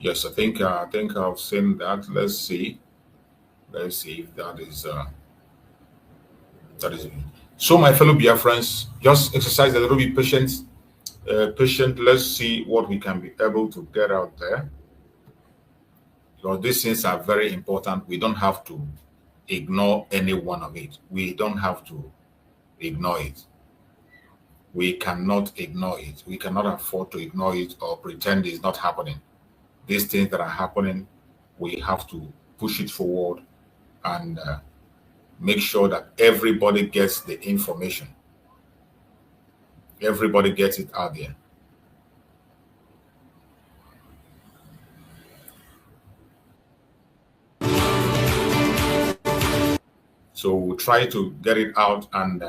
Yes, I think I've seen that. Let's see if that is. So, my fellow Biafrans, just exercise a little bit patience. Patient. Let's see what we can be able to get out there, because these things are very important. We don't have to ignore any one of it. We don't have to ignore it. We cannot ignore it. We cannot afford to ignore it or pretend it's not happening. These things that are happening, we have to push it forward and make sure that everybody gets the information. Everybody gets it out there. So we'll try to get it out and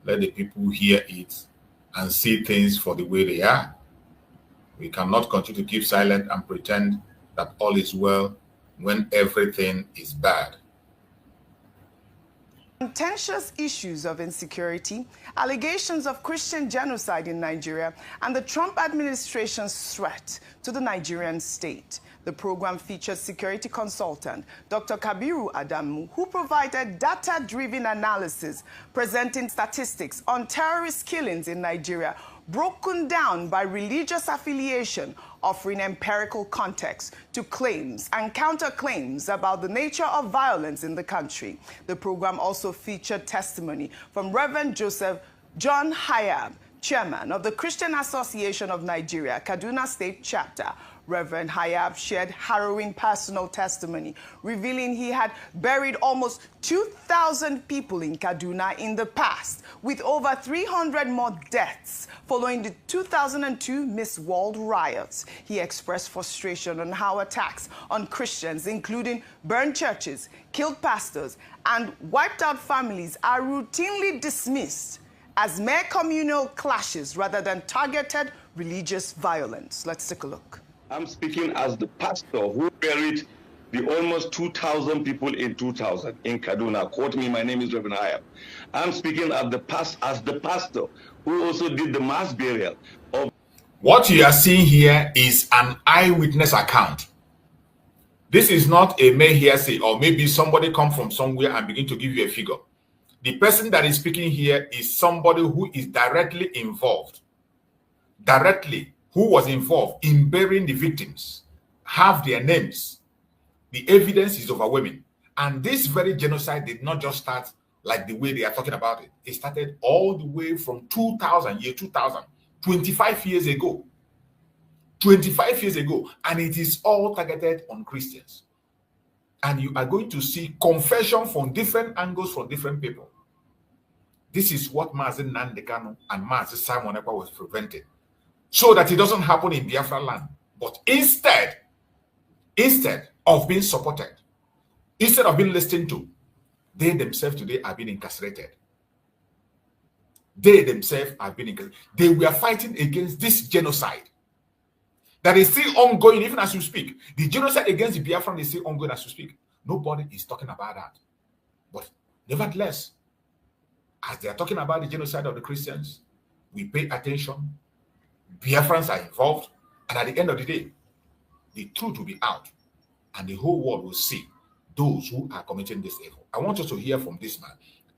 let the people hear it and see things for the way they are. We cannot continue to keep silent and pretend that all is well when everything is bad. Contentious issues of insecurity, allegations of Christian genocide in Nigeria, and the Trump administration's threat to the Nigerian state. The program featured security consultant Dr. Kabiru Adamu, who provided data-driven analysis presenting statistics on terrorist killings in Nigeria, broken down by religious affiliation, offering empirical context to claims and counterclaims about the nature of violence in the country. The program also featured testimony from Reverend Joseph John Hayab, chairman of the Christian Association of Nigeria, Kaduna State Chapter. Reverend Hayab shared harrowing personal testimony, revealing he had buried almost 2,000 people in Kaduna in the past, with over 300 more deaths following the 2002 Miss World riots. He expressed frustration on how attacks on Christians, including burned churches, killed pastors, and wiped out families, are routinely dismissed as mere communal clashes rather than targeted religious violence. Let's take a look. I'm speaking as the pastor who buried the almost 2,000 people in 2000 in Kaduna. Quote me, my name is Reverend Hayab. I'm speaking as the pastor who also did the mass burial of... What you are seeing here is an eyewitness account. This is not a mere hearsay, or maybe somebody come from somewhere and begin to give you a figure. The person that is speaking here is somebody who is directly involved. Who was involved in burying the victims, have their names. The evidence is overwhelming. And this very genocide did not just start like the way they are talking about it. It started all the way from 2000, 25 years ago. 25 years ago. And it is all targeted on Christians. And you are going to see confession from different angles from different people. This is what Mazi Nnamdi Kanu and Mazi Simon Ekpa was preventing, so that it doesn't happen in Biafra land. But instead of being supported, instead of being listened to, they themselves today are being incarcerated. They themselves have been incarcerated. They were fighting against this genocide that is still ongoing even as you speak. The genocide against the Biafran is still ongoing as you speak. Nobody is talking about that. But nevertheless, as they are talking about the genocide of the Christians, we pay attention. Biafrans are involved, and at the end of the day, the truth will be out, and the whole world will see those who are committing this evil. I want us to hear from this man,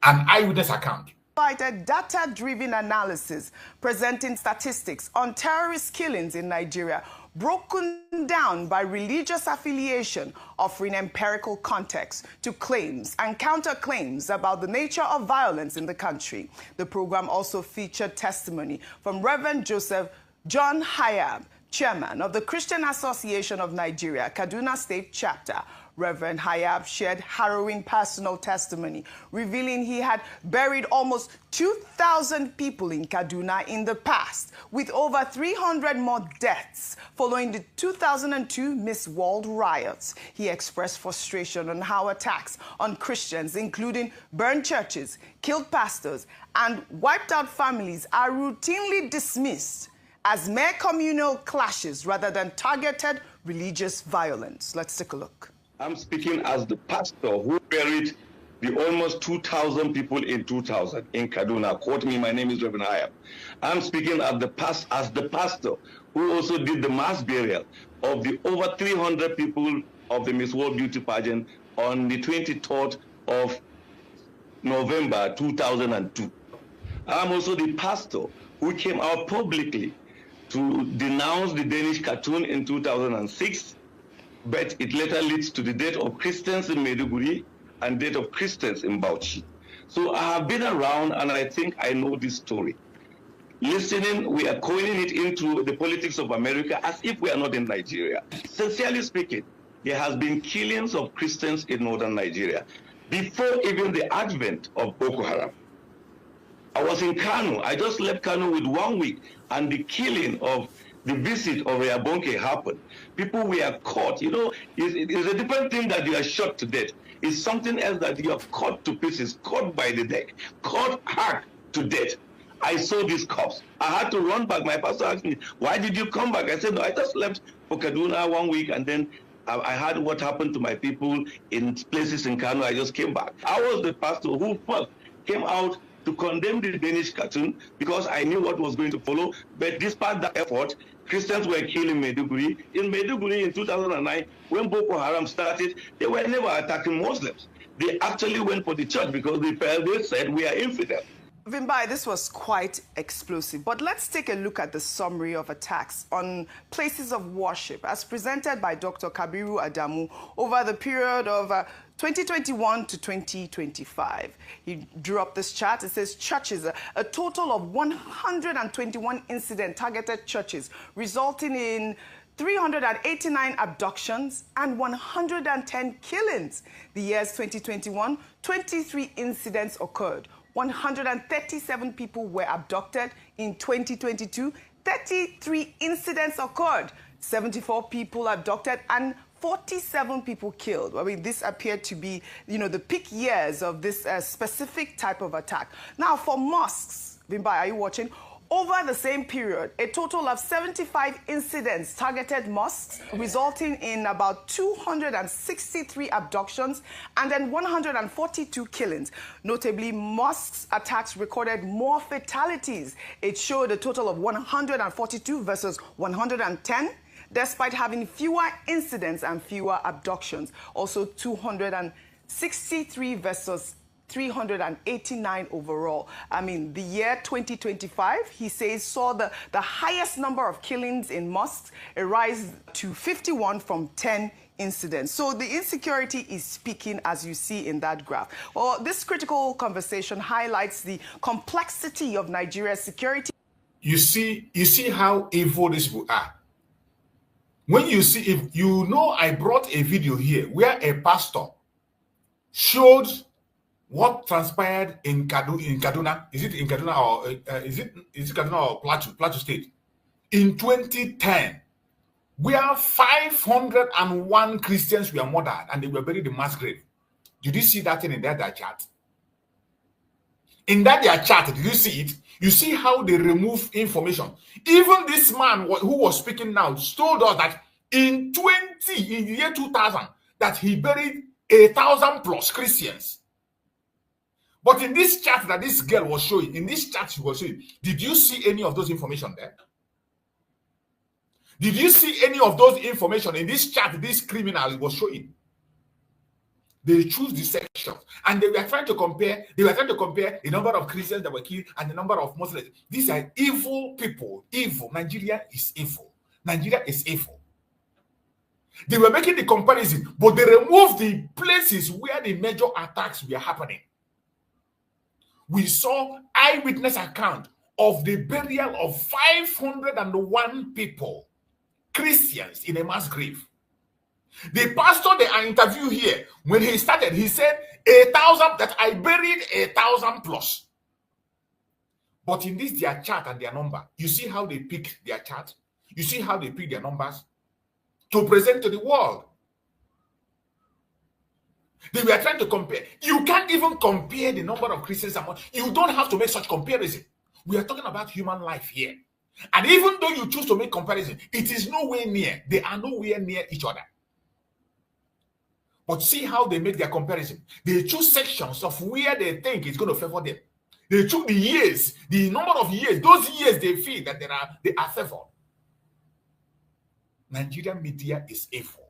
an eyewitness account. Provided data-driven analysis presenting statistics on terrorist killings in Nigeria, broken down by religious affiliation, offering empirical context to claims and counterclaims about the nature of violence in the country. The program also featured testimony from Reverend Joseph John Hayab, chairman of the Christian Association of Nigeria, Kaduna State Chapter. Reverend Hayab shared harrowing personal testimony, revealing he had buried almost 2,000 people in Kaduna in the past, with over 300 more deaths following the 2002 Miss World riots. He expressed frustration on how attacks on Christians, including burned churches, killed pastors, and wiped out families, are routinely dismissed as mere communal clashes rather than targeted religious violence. Let's take a look. I'm speaking as the pastor who buried the almost 2,000 people in 2000 in Kaduna. Quote me, my name is Reverend Hayab. I'm speaking as the pastor who also did the mass burial of the over 300 people of the Miss World Beauty pageant on the 23rd of November 2002. I'm also the pastor who came out publicly to denounce the Danish cartoon in 2006, but it later leads to the death of Christians in Maiduguri and death of Christians in Bauchi. So I have been around and I think I know this story. Listening, we are coining it into the politics of America as if we are not in Nigeria. Sincerely speaking, there has been killings of Christians in northern Nigeria before even the advent of Boko Haram. I was in Kanu. I just left Kanu with 1 week, and the killing of the visit of Yabonke happened. People were caught. You know, it's a different thing that you are shot to death. It's something else that you are caught to pieces, caught by the neck, caught hard to death. I saw these cops. I had to run back. My pastor asked me, why did you come back? I said, no, I just left for Kaduna 1 week, and then I heard what happened to my people in places in Kano. I just came back. I was the pastor who first came out to condemn the Danish cartoon because I knew what was going to follow. But despite that effort, Christians were killed in Maiduguri. In Maiduguri in 2009, when Boko Haram started, they were never attacking Muslims. They actually went for the church because they said we are infidel. Vimbai, this was quite explosive, but let's take a look at the summary of attacks on places of worship as presented by Dr. Kabiru Adamu over the period of 2021 to 2025. He drew up this chart. It says churches, a total of 121 incident targeted churches, resulting in 389 abductions and 110 killings. The years 2021, 23 incidents occurred. 137 people were abducted. In 2022, 33 incidents occurred. 74 people abducted and 47 people killed. I mean, this appeared to be, the peak years of this specific type of attack. Now, for mosques, Vimbai, are you watching? Over the same period, a total of 75 incidents targeted mosques, resulting in about 263 abductions and then 142 killings. Notably, mosques attacks recorded more fatalities. It showed a total of 142 versus 110, despite having fewer incidents and fewer abductions. Also, 263 versus 389 overall. I mean, the year 2025, he says, saw the highest number of killings in mosques, a rise to 51 from 10 incidents. So the insecurity is speaking, as you see in that graph. Well, this critical conversation highlights the complexity of Nigeria's security. You see how evil these people are. When you see, if you know, I brought a video here where a pastor showed what transpired in Kaduna. Is it in Kaduna or is it Kaduna or Plateau State in 2010, where 501 Christians were murdered and they were buried in mass grave? Did you see that thing in that chart? In that chart, did you see it? You see how they remove information. Even this man who was speaking now told us that in the year 2000, that he buried 1,000 plus Christians. But in this chart that this girl was showing, did you see any of those information there? Did you see any of those information in this chart this criminal was showing? They choose the sections and they were trying to compare. They were trying to compare the number of Christians that were killed and the number of Muslims. These are evil people. Evil. Nigeria is evil. Nigeria is evil. They were making the comparison, but they removed the places where the major attacks were happening. We saw eyewitness account of the burial of 501 people, Christians, in a mass grave. The pastor that I interviewed here, when he started, he said 1,000, that I buried 1,000 plus. But in this, their chart and their number, you see how they pick their chart? You see how they pick their numbers to present to the world. They were trying to compare. You can't even compare the number of Christians. You don't have to make such comparison. We are talking about human life here. And even though you choose to make comparison, it is nowhere near. They are nowhere near each other. But see how they make their comparison. They choose sections of where they think it's going to favor them. They choose the years, the number of years, those years they feel that they are favored. Nigerian media is evil.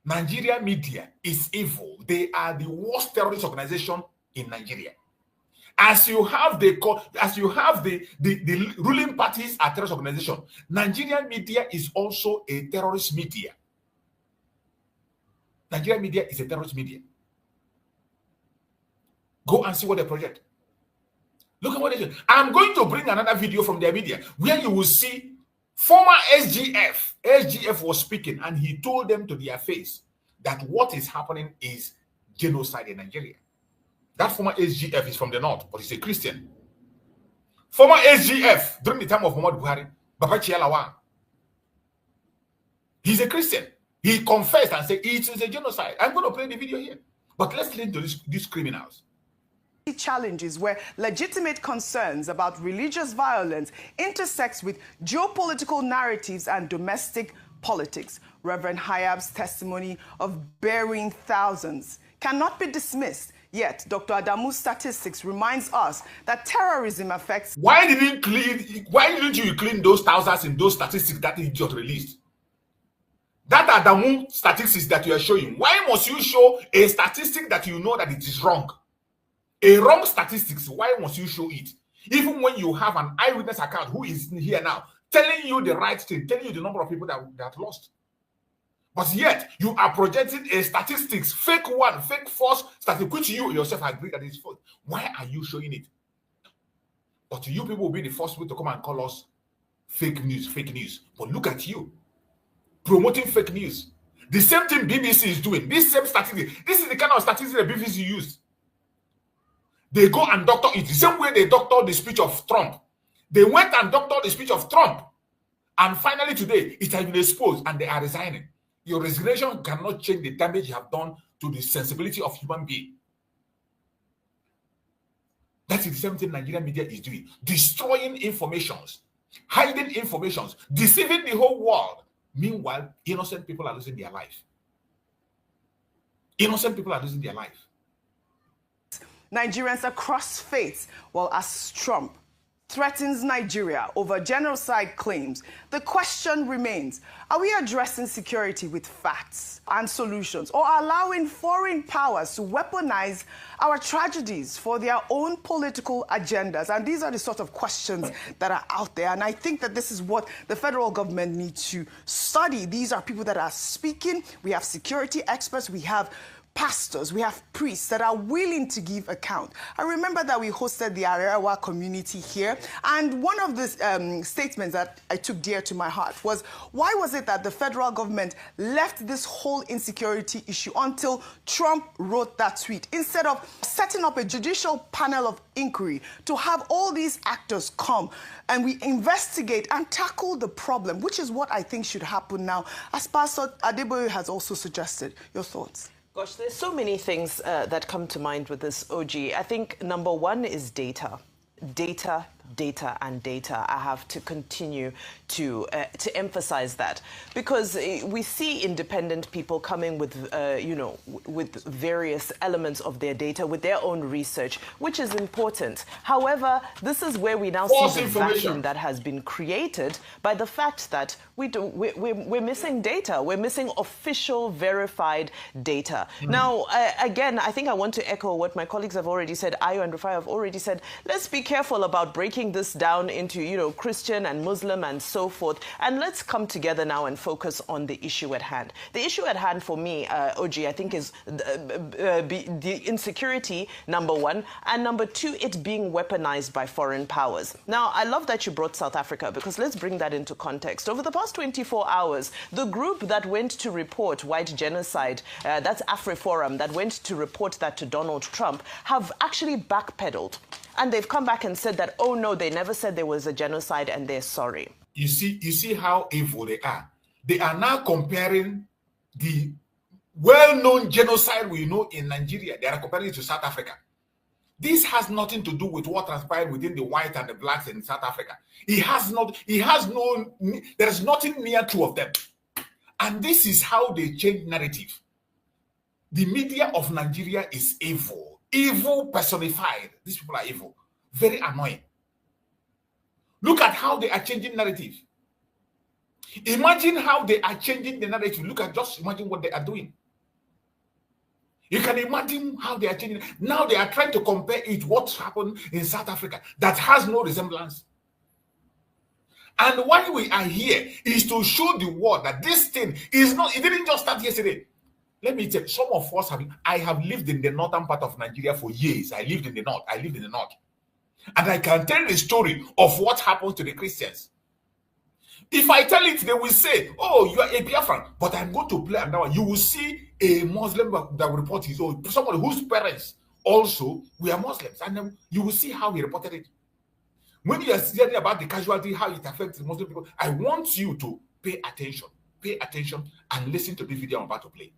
Nigerian media is evil. They are the worst terrorist organization in Nigeria. As you have the ruling parties are terrorist organization, Nigerian media is also a terrorist media. Nigerian media is a terrorist media. Go and see what they project. Look at what they do. I'm going to bring another video from their media where you will see former SGF. SGF was speaking and he told them to their face that what is happening is genocide in Nigeria. That former SGF is from the north, but he's a Christian. Former SGF during the time of Muhammad Buhari, Babachi Alawan. He's a Christian. He confessed and said it is a genocide. I'm going to play the video here. But let's listen to these criminals. Challenges where legitimate concerns about religious violence intersects with geopolitical narratives and domestic politics. Reverend Hayab's testimony of burying thousands cannot be dismissed. Yet, Dr. Adamu's statistics reminds us that terrorism affects... Why didn't you clean those thousands in those statistics that he just released? That Adamu statistics that you are showing, why must you show a statistic that you know that it is wrong? A wrong statistics, why must you show it? Even when you have an eyewitness account who is here now, telling you the right thing, telling you the number of people that lost. But yet, you are projecting a statistics, fake one, fake false statistic, which you yourself agree that is false. Why are you showing it? But you people will be the first people to come and call us fake news. But look at you, promoting fake news. The same thing BBC is doing. This same statistic. This is the kind of statistics that BBC used. They go and doctor it. The same way they doctored the speech of Trump. They went and doctored the speech of Trump. And finally today, it has been exposed and they are resigning. Your resignation cannot change the damage you have done to the sensibility of human being. That is the same thing Nigerian media is doing. Destroying informations, hiding informations, deceiving the whole world. Meanwhile, innocent people are losing their life. Innocent people are losing their life. Nigerians across faiths, well, as Trump threatens Nigeria over genocide claims, the question remains, are we addressing security with facts and solutions, or allowing foreign powers to weaponize our tragedies for their own political agendas? And these are the sort of questions that are out there. And I think that this is what the federal government needs to study. These are people that are speaking. We have security experts. We have pastors, we have priests that are willing to give account. I remember that we hosted the Arewa community here, and one of the statements that I took dear to my heart was, why was it that the federal government left this whole insecurity issue until Trump wrote that tweet, instead of setting up a judicial panel of inquiry to have all these actors come and we investigate and tackle the problem, which is what I think should happen now, as Pastor Adeboye has also suggested. Your thoughts? Gosh, there's so many things that come to mind with this, OG. I think number one is data. Data, and data. I have to continue to emphasize that, because we see independent people coming with, with various elements of their data, with their own research, which is important. However, this is where we now see the vacuum that has been created by the fact that we're missing data. We're missing official, verified data. Now, again, I think I want to echo what my colleagues have already said. Ayo and Rufai have already said. Let's be careful about breaking this down into, Christian and Muslim and so forth. And let's come together now and focus on the issue at hand. The issue at hand for me, OG, I think is the insecurity, number one, and number two, it being weaponized by foreign powers. Now, I love that you brought South Africa, because let's bring that into context. Over the past 24 hours, the group that went to report white genocide, that's AfriForum, that went to report that to Donald Trump, have actually backpedaled. And they've come back and said that, oh no, they never said there was a genocide and they're sorry. You see how evil they are. They are now comparing the well-known genocide we know in Nigeria. They are comparing it to South Africa. This has nothing to do with what transpired within the white and the blacks in South Africa. There is nothing near two of them. And this is how they change narrative. The media of Nigeria is evil. Evil personified. These people are evil. Very annoying. Look at how they are changing narrative. Imagine how they are changing the narrative. Look at, just imagine what they are doing. You can imagine how they are changing. Now they are trying to compare it, what happened in South Africa that has no resemblance. And why we are here is to show the world that this thing is not, it didn't just start yesterday. Let me tell you, some of us I have lived in the northern part of Nigeria for years. I lived in the north. And I can tell the story of what happened to the Christians. If I tell it, they will say, oh, you are a Biafran. But I'm going to play another one. You will see a Muslim that will report his own, somebody whose parents also were Muslims. And then you will see how he reported it. When you are hearing about the casualty, how it affects the Muslim people, I want you to pay attention. Pay attention and listen to the video I'm about to play.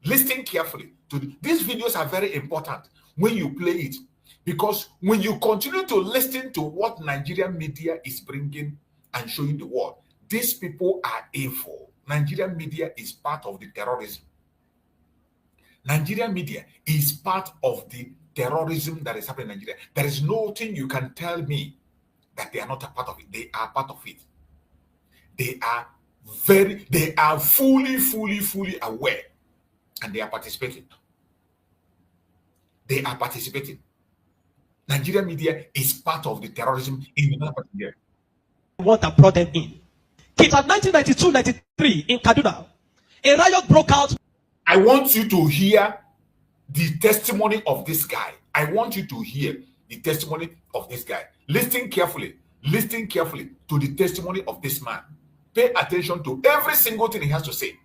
Listen carefully. These videos are very important when you play it. Because when you continue to listen to what Nigerian media is bringing and showing the world, these people are evil. Nigerian media is part of the terrorism. Nigerian media is part of the terrorism that is happening in Nigeria. There is nothing you can tell me that they are not a part of it. They are part of it. They are fully aware, and they are participating. They are participating. Nigerian media is part of the terrorism in another part of Nigeria. What that brought them in. Kids at 1992-93 in Kaduna, a riot broke out. I want you to hear the testimony of this guy. I want you to hear the testimony of this guy. Listen carefully to the testimony of this man. Pay attention to every single thing he has to say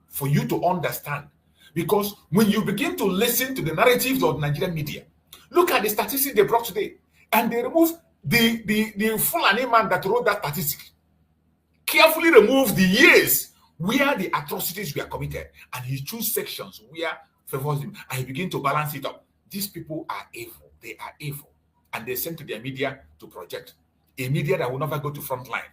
for you to understand. Because when you begin to listen to the narratives of Nigerian media, look at the statistics they brought today, and they remove the Fulani man that wrote that statistic. Carefully remove the years where the atrocities were committed, and he choose sections where favors him, and he begin to balance it up. These people are evil. They are evil, and they send to their media to project a media that will never go to front line.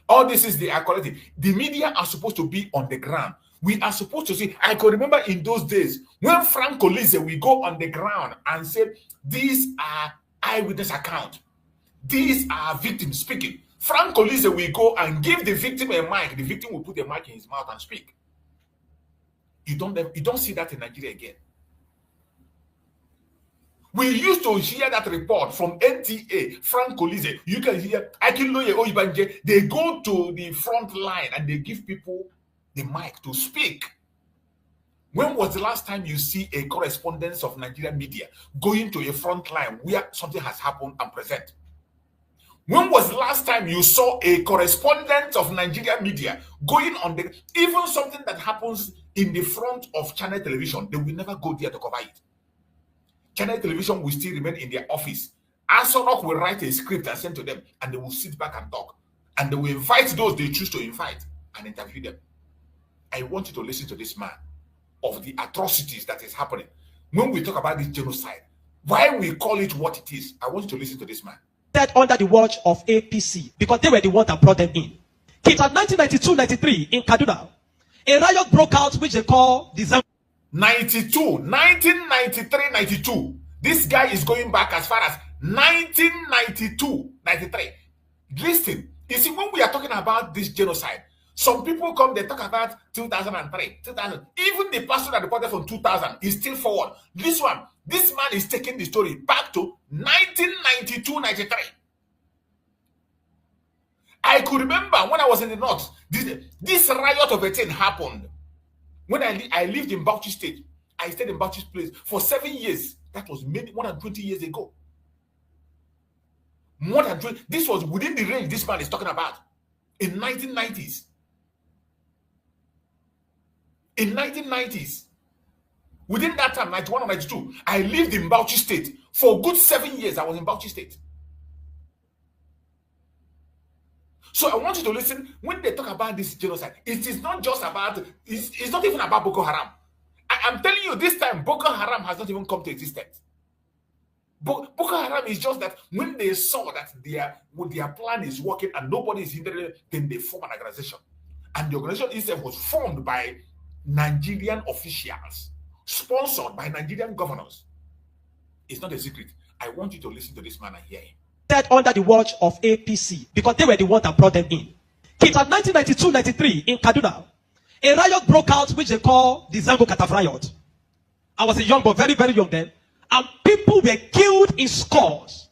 All this is the quality. The media are supposed to be on the ground. We are supposed to see. I can remember in those days when Frank Olise will go on the ground and say, these are eyewitness account. These are victims speaking. Frank Olise will go and give the victim a mic. The victim will put the mic in his mouth and speak. You don't see that in Nigeria again. We used to hear that report from NTA, Frank Olise. You can hear Akinloye Oyibanje. They go to the front line and they give people the mic to speak. When was the last time you see a correspondence of Nigerian media going to a front line where something has happened and present? When was the last time you saw a correspondent of Nigerian media going on even something that happens in the front of channel television? They will never go there to cover it. Channel television will still remain in their office. Asonok will write a script and send to them, and they will sit back and talk. And they will invite those they choose to invite and interview them. I want you to listen to this man of the atrocities that is happening. When we talk about this genocide, why we call it what it is, I want you to listen to this man. Under the watch of APC, because they were the one that brought them in. Kids at 1992-93 in Kaduna, a riot broke out which they call the 1993-92. This guy is going back as far as 1992-93. Listen, you see, when we are talking about this genocide, some people come, they talk about 2003, 2000. Even the pastor that reported from 2000 is still forward. This man is taking the story back to 1992-93. I could remember when I was in the north, this riot of a thing happened. When I lived in Bauchi State, I stayed in Bauchi's place for 7 years. That was more than 20 years ago. More than 20. This was within the range this man is talking about. In 1990s. In 1990s. Within that time, 91 or 92, I lived in Bauchi State. For a good 7 years, I was in Bauchi State. So I want you to listen when they talk about this genocide. It is not just about, it's not even about Boko Haram. I'm telling you, this time, Boko Haram has not even come to existence. Boko Haram is just that when they saw that their plan is working and nobody is hindering it, then they form an organization. And the organization itself was formed by Nigerian officials, sponsored by Nigerian governors. It's not a secret. I want you to listen to this man and hear him. Under the watch of APC, because they were the one that brought them in. Kita 1992-93 in Kaduna, a riot broke out which they call the Zango Kataf riot. I was a young boy, very, very young then, and people were killed in scores.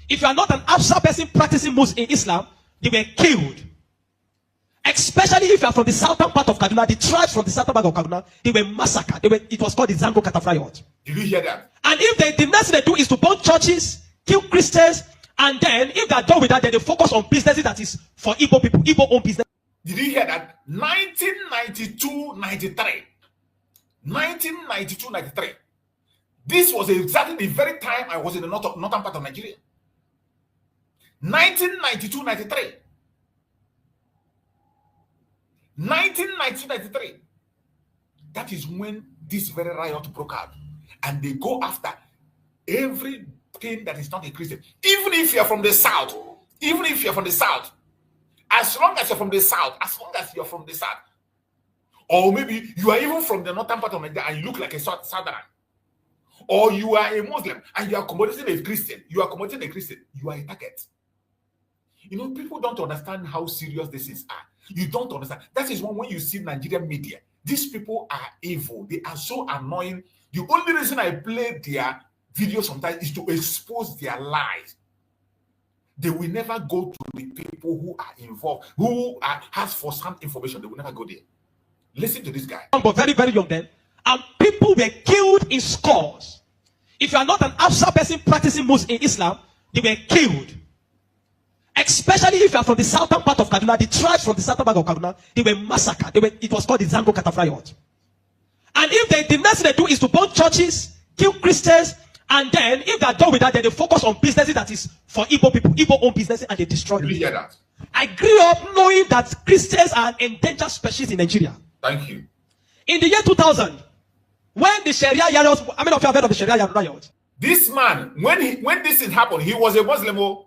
If you are not an Afsa person practicing Muslim in Islam, they were killed. Especially if you are from the southern part of Kaduna, the tribes from the southern part of Kaduna, they were massacred. It was called the Zango Kataf riot. Did you hear that? And if the next thing they do is to burn churches, kill Christians, and then if they are done with that, then they focus on businesses that is for Igbo people, Igbo owned business. Did you hear that? 1992-93. 1992-93. This was exactly the very time I was in the northern part of Nigeria. 1992-93. 1992-93. That is when this very riot broke out. And they go after everything that is not a Christian. Even if you're from the south, as long as you're from the south, or maybe you are even from the northern part of Nigeria and you look like a southern, or you are a Muslim and you are accommodating a Christian, you are a target. You know, people don't understand how serious this is. You don't understand. That is when you see Nigerian media, these people are evil. They are so annoying. The only reason I play their videos sometimes is to expose their lies. They will never go to the people who are involved, who has first-hand information. They will never go there. Listen to this guy. But very, very young then, and people were killed in scores. If you are not an Afsa person practicing Muslim in Islam, they were killed. Especially if you are from the southern part of Kaduna, the tribes from the southern part of Kaduna, they were massacred. It was called the Zango Kataf riot. And if the next thing they do is to burn churches, kill Christians, and then if they are done with that, then they focus on businesses that is for Igbo people, Igbo owned businesses, and they destroy them. Did you hear that? I grew up knowing that Christians are an endangered species in Nigeria. Thank you. In the year 2000, when the Sharia riots, how many of you have heard of the Sharia riot? This man, when this thing happened, he was a Muslim.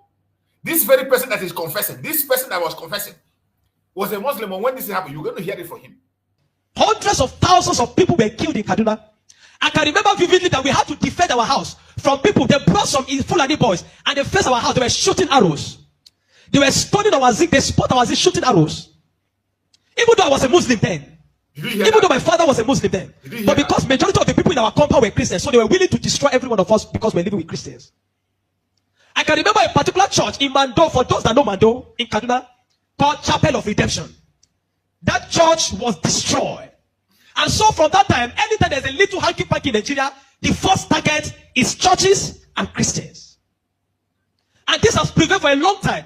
This very person that is confessing, this person that was confessing, was a Muslim. When this happened, you're going to hear it from him. Hundreds of thousands of people were killed in Kaduna. I can remember vividly that we had to defend our house from people. They brought some Fulani boys and they faced our house. They were shooting arrows. They were stoning our zinc. They spot our zinc, shooting arrows. Even though I was a Muslim then. Even though my father was a Muslim then. But because majority of the people in our compound were Christians, so they were willing to destroy every one of us because we're living with Christians. I can remember a particular church in Mando, for those that know Mando, in Kaduna, called Chapel of Redemption. That church was destroyed. And so from that time, anytime there's a little hanky-panky in Nigeria, the first target is churches and Christians. And this has prevailed for a long time.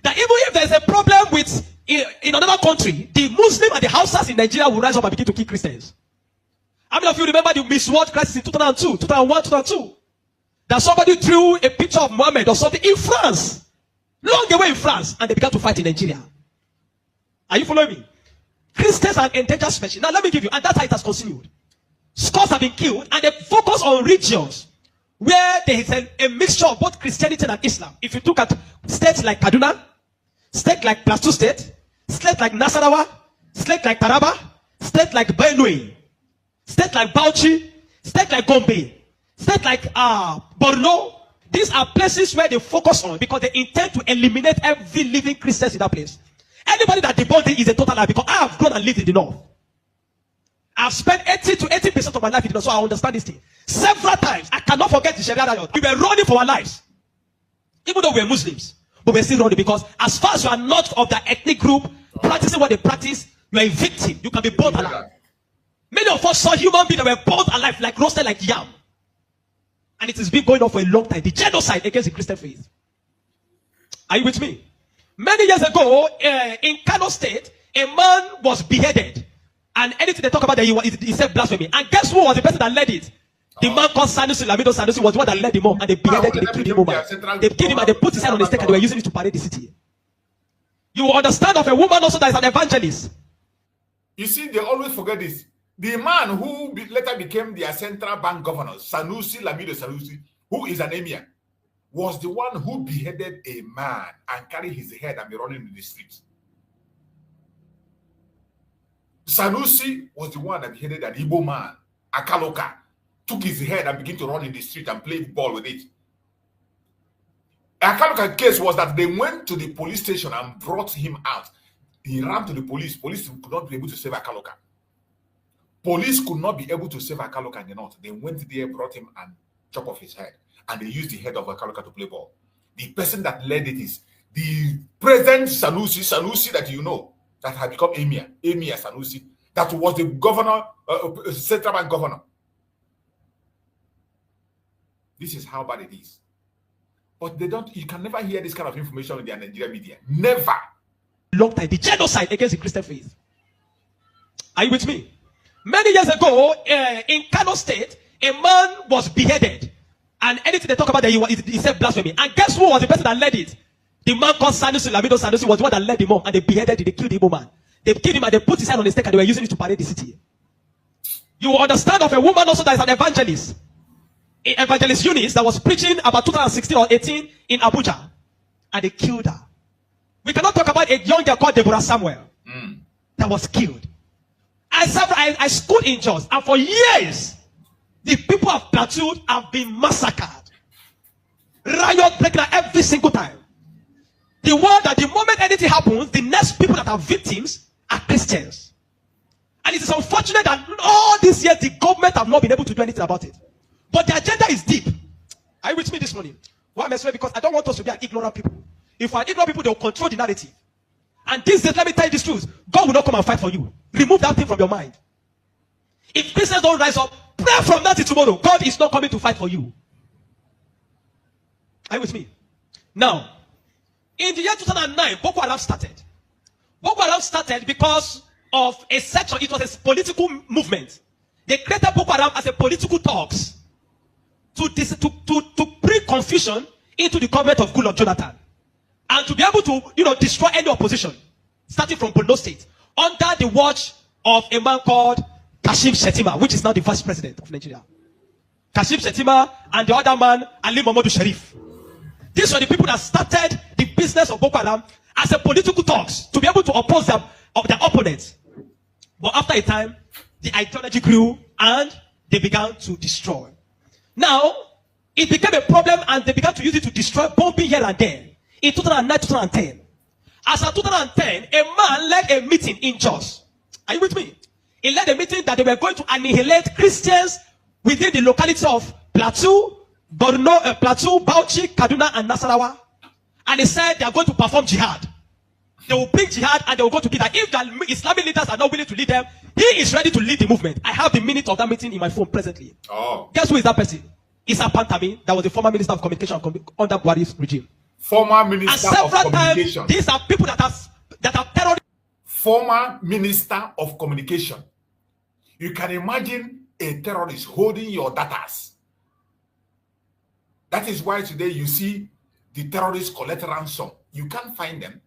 That even if there's a problem with in another country, the Muslim and the Hausas in Nigeria will rise up and begin to kill Christians. How many of you remember the Miss World crisis in 2002, 2001, 2002? That somebody drew a picture of Muhammad or something in France, long away in France, and they began to fight in Nigeria. Are you following me? Christians are endangered species. Now let me give you, and that's how it has continued. Scores have been killed, and they focus on regions where there is a mixture of both Christianity and Islam. If you look at states like Kaduna, state like Plateau State, state like Nasarawa, state like Taraba, state like Benue, state like Bauchi, state like Gombe, state like Borno. These are places where they focus on because they intend to eliminate every living Christian in that place. Anybody that debunks it is a total lie because I have grown and lived in the north. I've spent 80 to 80% of my life in the north, so I understand this thing. Several times, I cannot forget the Sharia riot. We were running for our lives. Even though we were Muslims, but we're still running because as far as you are not of that ethnic group, practicing what they practice, you are a victim. You can be burned alive. Many of us saw human beings that were burned alive, like roasted like yam. And it has been going on for a long time. The genocide against the Christian faith. Are you with me? Many years ago, in Kano State, a man was beheaded. And anything they talk about, he said blasphemy. And guess who was the person that led it? The man called Sanusi, Lamido Sanusi, was the one that led him up. And they beheaded him, they killed him over. They killed him and they put his head on the stake and they were using it to parade the city. You will understand of a woman also that is an evangelist. You see, they always forget this. The man who later became their central bank governor, Sanusi, Lamido Sanusi, who is an emir, was the one who beheaded a man and carried his head and be running in the streets. Sanusi was the one that beheaded an Igbo man, Akaloka, took his head and began to run in the street and play ball with it. Akaloka's case was that they went to the police station and brought him out. He ran to the police. Police could not be able to save Akaloka. Police could not be able to save Akaloka in the north. They went there, brought him and chopped off his head. And they used the head of Akaloka to play ball. The person that led it is the present Sanusi that you know, that had become Emir Sanusi, that was the governor, central bank governor. This is how bad it is. But you can never hear this kind of information in the Nigerian media. Never. Long time, the genocide against the Christian faith. Are you with me? Many years ago, in Kano State, a man was beheaded. And anything they talk about, he said blasphemy. And guess who was the person that led it? The man called Sanusi, Lamido Sanusi, was the one that led him on. And they beheaded him, they killed the Igbo man. They killed him and they put his hand on the stake and they were using it to parade the city. You understand of a woman also that is an evangelist. Evangelist Eunice that was preaching about 2016 or 18 in Abuja. And they killed her. We cannot talk about a young girl called Deborah Samuel that was killed. I stood in Jos, and for years, the people of Plateau have been massacred. Riot breaking out every single time. The word that the moment anything happens, the next people that are victims are Christians. And it is unfortunate that all these years the government have not been able to do anything about it. But the agenda is deep. Are you with me this morning? Why am I saying? Because I don't want us to be an ignorant people. If we're ignorant people, they'll control the narrative. And this days, let me tell you this truth. God will not come and fight for you. Remove that thing from your mind. If Christians don't rise up, pray from that till tomorrow. God is not coming to fight for you. Are you with me? Now, in the year 2009, Boko Haram started. Boko Haram started because of a section. It was a political movement. They created Boko Haram as a political talks to bring confusion into the government of Goodluck Jonathan. And to be able to, destroy any opposition, starting from Borno State, under the watch of a man called Kashim Shettima, which is now the vice president of Nigeria. Kashim Shettima and the other man, Ali Mohammed Sharif. These were the people that started the business of Boko Haram as a political talks to be able to oppose their opponents. But after a time, the ideology grew and they began to destroy. Now, it became a problem and they began to use it to destroy, bombing here and there. In 2009, 2010. As of 2010, a man led a meeting in Jos. Are you with me? He led a meeting that they were going to annihilate Christians within the locality of Plateau, Borno, Plateau, Bauchi, Kaduna, and Nasarawa. And he said they are going to perform jihad. They will bring jihad and they will go to kill that. If the Islamic leaders are not willing to lead them, he is ready to lead the movement. I have the minute of that meeting in my phone presently. Oh. Guess who is that person? Issa Pantami, that was the former minister of communication under Buhari's regime. Former minister of communication. These are people that are terrorists. Former minister of communication. You can imagine a terrorist holding your datas. That is why today you see the terrorists collect ransom. You can't find them.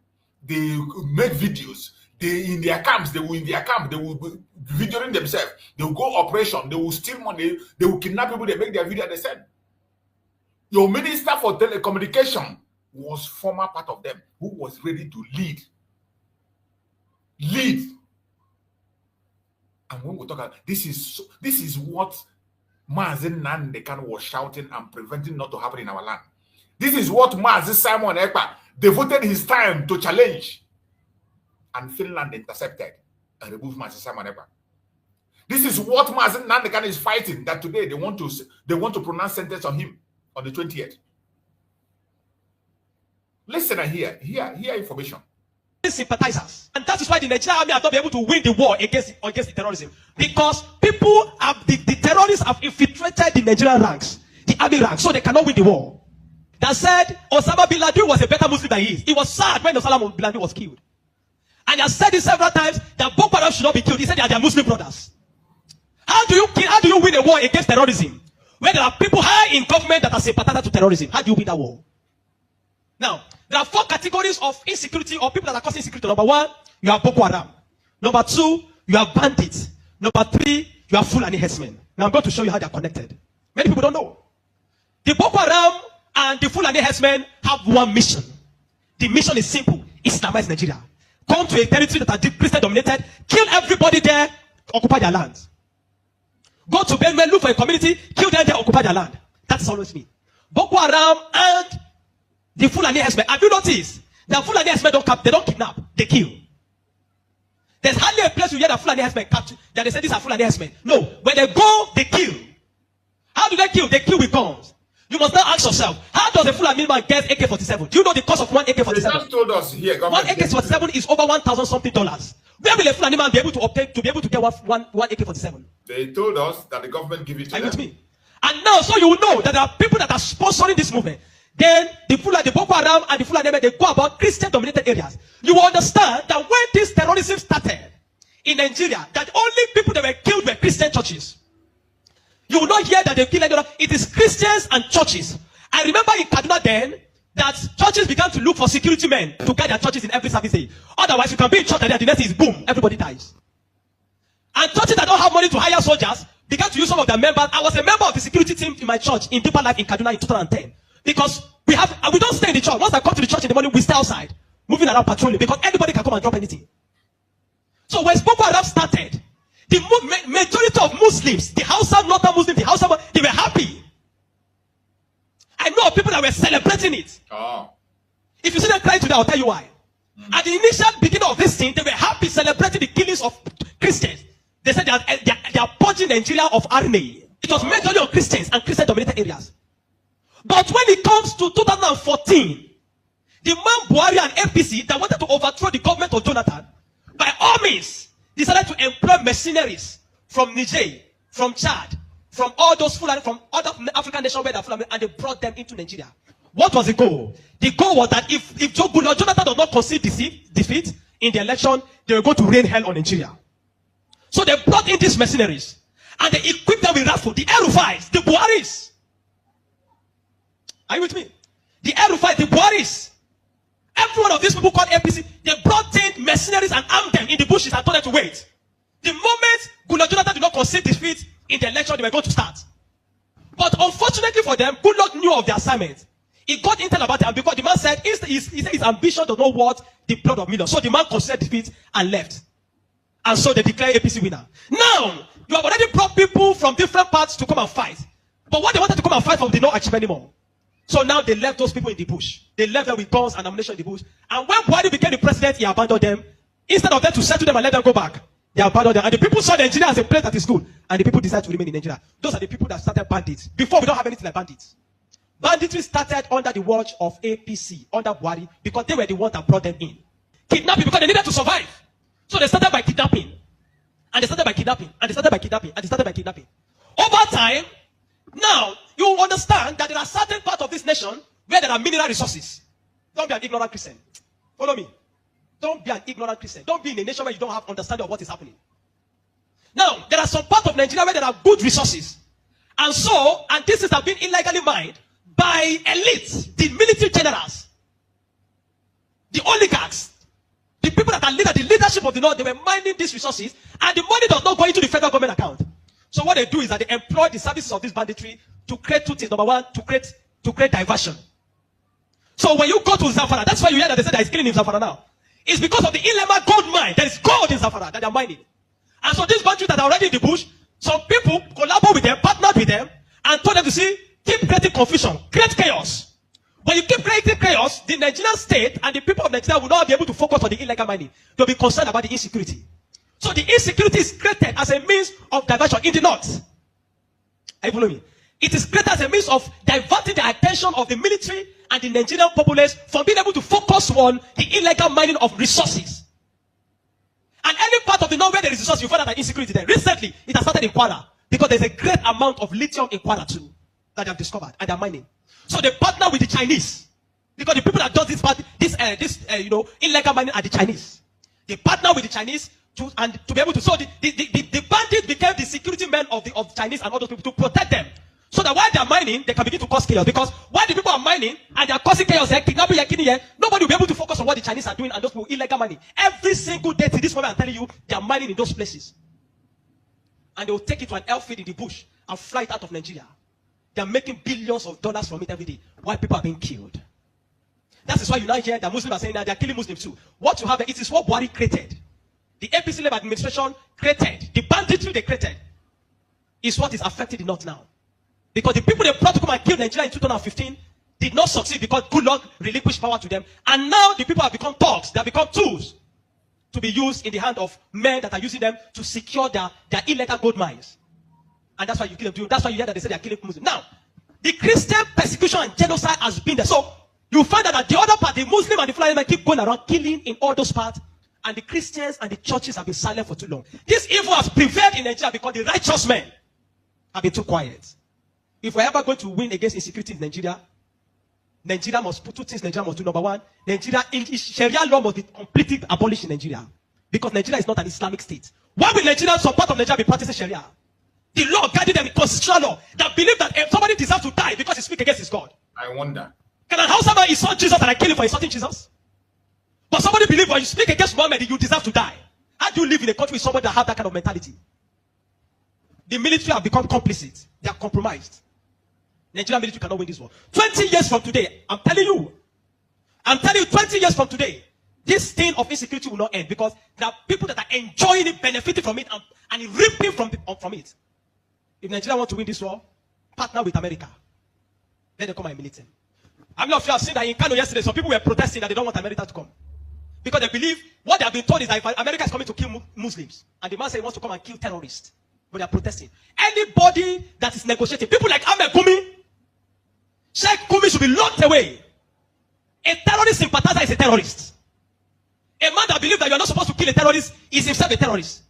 They make videos. They in their camps. They will be videoing themselves. They will go operation. They will steal money. They will kidnap people. They make their video and they send. Your minister for telecommunication was former part of them who was ready to lead. And when we talk about this is what Mazi Nnamdi Kanu was shouting and preventing not to happen in our land. This is what Mazi Simon Ekpa devoted his time to challenge. And Finland intercepted and removed Mazi Simon Ekpa. This is what Mazi Nnamdi Kanu is fighting, that today they want to pronounce sentence on him on the 20th. Listen and hear information. Sympathizers. And that is why the Nigerian army have not been able to win the war against the terrorism. Because people have, the terrorists have infiltrated the Nigerian ranks, the army ranks, so they cannot win the war. That said, Osama bin Laden was a better Muslim than he is. He was sad when Osama bin Laden was killed. And he has said it several times that Boko Haram should not be killed. He said they are their Muslim brothers. How do you win a war against terrorism? Where there are people high in government that are sympathizers to terrorism. How do you win that war? Now, there are 4 categories of insecurity or people that are causing insecurity. Number 1, you have Boko Haram. Number 2, you have bandits. Number 3, you have Fulani herdsmen. Now I'm going to show you how they are connected. Many people don't know. The Boko Haram and the Fulani herdsmen have one mission. The mission is simple: Islamize Nigeria. Come to a territory that are Christian dominated, kill everybody there, occupy their land. Go to Benue, look for a community, kill them there, occupy their land. That is always me. Boko Haram and the Fulani herdsmen. Have you noticed that Fulani herdsmen don't kidnap, they kill. There's hardly a place you hear that Fulani herdsmen capture, that they say these are Fulani herdsmen. No, when they go, they kill. How do they kill? They kill with guns. You must now ask yourself, how does a Fulani man get AK-47? Do you know the cost of one AK-47? They just told us here. One AK-47 is over $1,000 something. Where will a Fulani man be able to obtain to be able to get one AK-47? They told us that the government give it to them. Are you with me? And now, so you will know that there are people that are sponsoring this movement. Then the Fulani, the Boko Haram and the Fulani, they go about Christian-dominated areas. You will understand that when this terrorism started in Nigeria, that only people that were killed were Christian churches. You will not hear that they kill anyone. It is Christians and churches. I remember in Kaduna then that churches began to look for security men to guide their churches in every service day. Otherwise, you can be in church and then the next is boom, everybody dies. And churches that don't have money to hire soldiers began to use some of their members. I was a member of the security team in my church in Deeper Life in Kaduna in 2010. Because we don't stay in the church. Once I come to the church in the morning, we stay outside, moving around patrolling, because anybody can come and drop anything. So when Boko Haram started, the majority of Muslims, the Hausa, Northern Muslims, the Hausa, they were happy. I know of people that were celebrating it. Oh. If you see them crying today, I'll tell you why. At the initial beginning of this thing, they were happy celebrating the killings of Christians. They said they are purging Nigeria of army. It was majorly on Christians and Christian-dominated areas. But when it comes to 2014, the man Buhari and APC that wanted to overthrow the government of Jonathan, by all means, decided to employ mercenaries from Niger, from Chad, from all those Fulani, from other African nations where they're Fulani, and they brought them into Nigeria. What was the goal? The goal was that if Jonathan does not concede defeat in the election, they were going to rain hell on Nigeria. So they brought in these mercenaries, and they equipped them with rifles, the El-Rufais, the Buharis. Are you with me? The El-Rufai, the Buharis. Every one of these people called APC, they brought in mercenaries and armed them in the bushes and told them to wait. The moment Goodluck Jonathan did not concede defeat in the election, they were going to start. But unfortunately for them, Goodluck knew of the assignment. He got intel about it, because the man said his ambition does not worth the blood of millions. So the man conceded defeat and left. And so they declared APC winner. Now, you have already brought people from different parts to come and fight. But what they wanted to come and fight for, did not achieve anymore. So now they left those people in the bush. They left them with guns and ammunition in the bush. And when Buhari became the president, he abandoned them. Instead of them to settle them and let them go back, they abandoned them. And the people saw Nigeria as a place that is good. And the people decided to remain in Nigeria. Those are the people that started bandits. Before, we don't have anything like bandits. Banditry started under the watch of APC, under Buhari, because they were the ones that brought them in. Kidnapping, because they needed to survive. So they started by kidnapping. And they started by kidnapping. And they started by kidnapping. And they started by kidnapping. Over time, now, you understand that there are certain parts of this nation where there are mineral resources. Don't be an ignorant Christian. Follow me. Don't be an ignorant Christian. Don't be in a nation where you don't have understanding of what is happening. Now, there are some parts of Nigeria where there are good resources. And so, and this is have been illegally mined by elites, the military generals, the oligarchs, the people that are the leadership of the North. They were mining these resources, and the money does not go into the federal government account. So what they do is that they employ the services of this banditry to create two things. Number one, to create diversion. So when you go to Zamfara, that's why you hear that they say there is killing in Zamfara now. It's because of the Ilema gold mine. There is gold in Zamfara that they are mining. And so these bandits that are already in the bush, some people collaborate with them, partnered with them, and told them to see, keep creating confusion, create chaos. When you keep creating chaos, the Nigerian state and the people of Nigeria will not be able to focus on the illegal mining. They'll be concerned about the insecurity. So the insecurity is created as a means of diversion in the north. Are you following me? It is created as a means of diverting the attention of the military and the Nigerian populace from being able to focus on the illegal mining of resources. And any part of the north where there is resources, you find out that insecurity there. Recently, it has started in Kwara, because there's a great amount of lithium in Kwara too that they have discovered, and they're mining. So they partner with the Chinese, because the people that does this illegal mining are the Chinese. They partner with the Chinese to be able to. So the bandits became the security men of the Chinese and other people to protect them, so that while they are mining, they can begin to cause chaos. Because while the people are mining and they are causing chaos, kidnapping, killing here, nobody will be able to focus on what the Chinese are doing and those people illegal mining. Every single day to this moment, I'm telling you, they are mining in those places, and they will take it to an airfield in the bush and fly it out of Nigeria. They are making billions of dollars from it every day, while people are being killed. That is why you now hear that Muslims are saying that they are killing Muslims too. What you have, it is what Buhari created. The APC-led administration created, the banditry they created, is what is affecting the North now. Because the people they brought to come and kill Nigeria in 2015 did not succeed, because Goodluck relinquished power to them. And now the people have become thugs. They have become tools to be used in the hand of men that are using them to secure their illegal gold mines. And that's why you kill them. That's why you hear that they say they are killing Muslims. Now, the Christian persecution and genocide has been there. So you find that at the other part, the Muslim and the Fulani men keep going around killing in all those parts, and the Christians and the churches have been silent for too long. This evil has prevailed in Nigeria because the righteous men have been too quiet. If we're ever going to win against insecurity in Nigeria, Nigeria must put two things Nigeria must do. Number one, Sharia law must be completely abolished in Nigeria. Because Nigeria is not an Islamic state. Why will Nigeria, some part of Nigeria, be practicing Sharia? The law guided them in constitutional law that believe that if somebody deserves to die because he speaks against his God. I wonder. Can an Hausa man insult Jesus and I kill him for insulting Jesus? But somebody believes when you speak against Muhammad, you deserve to die. How do you live in a country with somebody that has that kind of mentality? The military have become complicit. They are compromised. Nigerian military cannot win this war. 20 years from today, I'm telling you, 20 years from today, this thing of insecurity will not end because there are people that are enjoying it, benefiting from it, and reaping from it. If Nigeria want to win this war, partner with America. Let them come and militant. How many of you have seen that in Kano yesterday, some people were protesting that they don't want America to come? Because they believe what they have been told is that if America is coming to kill Muslims, and the man said he wants to come and kill terrorists, but they are protesting. Anybody that is negotiating, people like Ahmed Gumi, Sheikh Gumi should be locked away. A terrorist sympathizer is a terrorist. A man that believes that you are not supposed to kill a terrorist is himself a terrorist.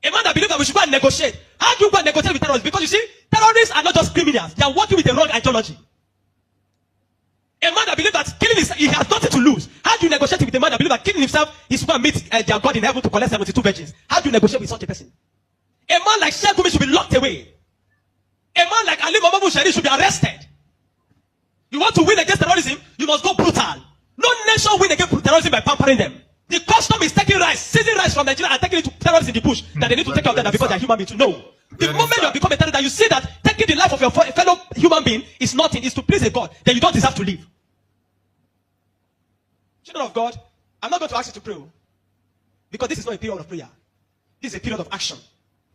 A man that believes that we should go and negotiate. How do you go and negotiate with terrorists? Because you see, terrorists are not just criminals. They are working with the wrong ideology. A man that believes that killing he has nothing to lose. How do you negotiate with a man that believes that killing himself is going to meet their God in heaven to collect 72 virgins? How do you negotiate with such a person? A man like Sheikh Gumi should be locked away. A man like Ali Muhammad Bushari should be arrested. You want to win against terrorism, you must go brutal. No nation win against terrorism by pampering them. The custom is taking rice, seizing rice from Nigeria and taking it to terrorists in the bush that they need to take care of them because they are human beings. To know. The moment you become a terrorist, you see that taking the life of your fellow human being is nothing, is to please a God, then you don't deserve to live. Children of God, I'm not going to ask you to pray because this is not a period of prayer. This is a period of action.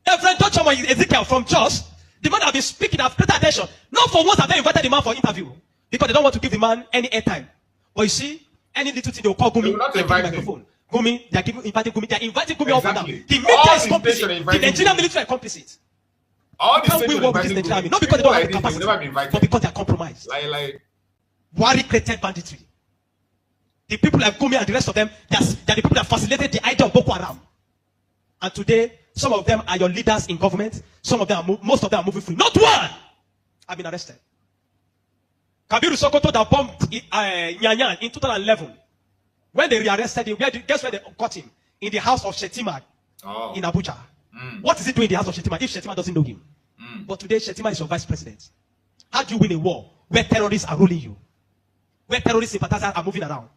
Reverend Dr. Ezekiel from Jos, the man that has been speaking, have created attention. Not for once have they invited the man for interview because they don't want to give the man any airtime. But you see, any little thing they will call Gumi, they give microphone. Gumi, they are inviting Gumi. They are inviting Gumi up and down. The media is complicit. The Nigerian military are complicit. All the we work with this Nigerian army, not because they don't have the capacity, but because they are compromised. Buhari created banditry. The people like Gumi and the rest of them, they are the people that facilitated the idea of Boko Haram. And today, some of them are your leaders in government. Some of them, most of them are moving free. Not one have been arrested. Kabiru Sokoto that bombed Nyanyan in 2011. When they rearrested him, guess where they got him? In the house of Shetima in Abuja. What is he doing in the house of Shetima if Shetima doesn't know him? But today, Shetima is your vice president. How do you win a war where terrorists are ruling you? Where terrorist sympathizers are moving around?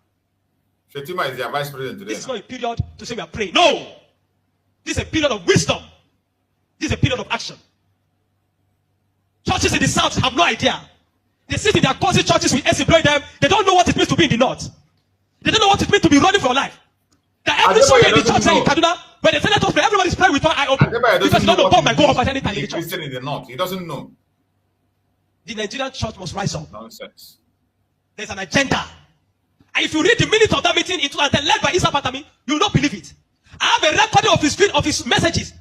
Shetima is their vice president today. This is not a period to say we are praying. No! This is a period of wisdom. This is a period of action. Churches in the south have no idea. They sit in their cozy churches with AC blowing them. They don't know what it means to be in the north. They don't know what it means to be running for your life. That every Sunday in the church in Kaduna, when they say let us pray, everybody's praying with one eye open. Because you don't know God might go off at any time in the church. Christian in the north. He doesn't know. The Nigerian church must rise up. Nonsense. There's an agenda. And if you read the minutes of that meeting in 2010 led by Isa Patami, you will not believe it. I have a recording of his messages.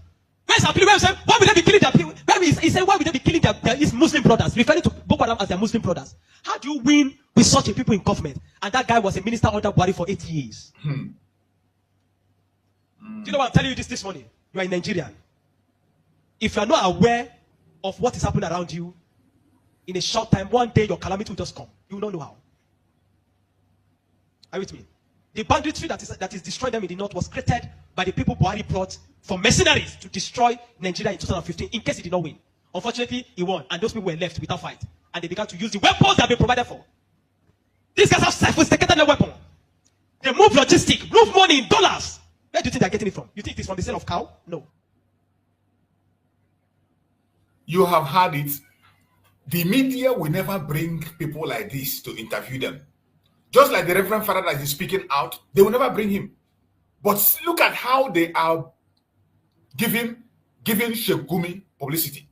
Where's our people? Where he said, why would they be killing their people? He said, why would they be killing his Muslim brothers? Referring to Boko Haram as their Muslim brothers. How do you win with such a people in government? And that guy was a minister under Buhari for 8 years. Do you know what I'm telling you this morning? You are in Nigeria. If you are not aware of what is happening around you, in a short time, one day your calamity will just come. You will not know how. Are you with me? The banditry that is destroying them in the north was created by the people Buhari brought for mercenaries to destroy Nigeria in 2015 in case he did not win. Unfortunately, he won, and those people were left without fight. And they began to use the weapons that have been provided for. These guys have sophisticated their weapon. They move logistics, move money in dollars. Where do you think they're getting it from? You think it's from the sale of cow? No. You have had it. The media will never bring people like this to interview them. Just like the Reverend Father that is speaking out, they will never bring him. But look at how they are giving Sheikh Gumi publicity.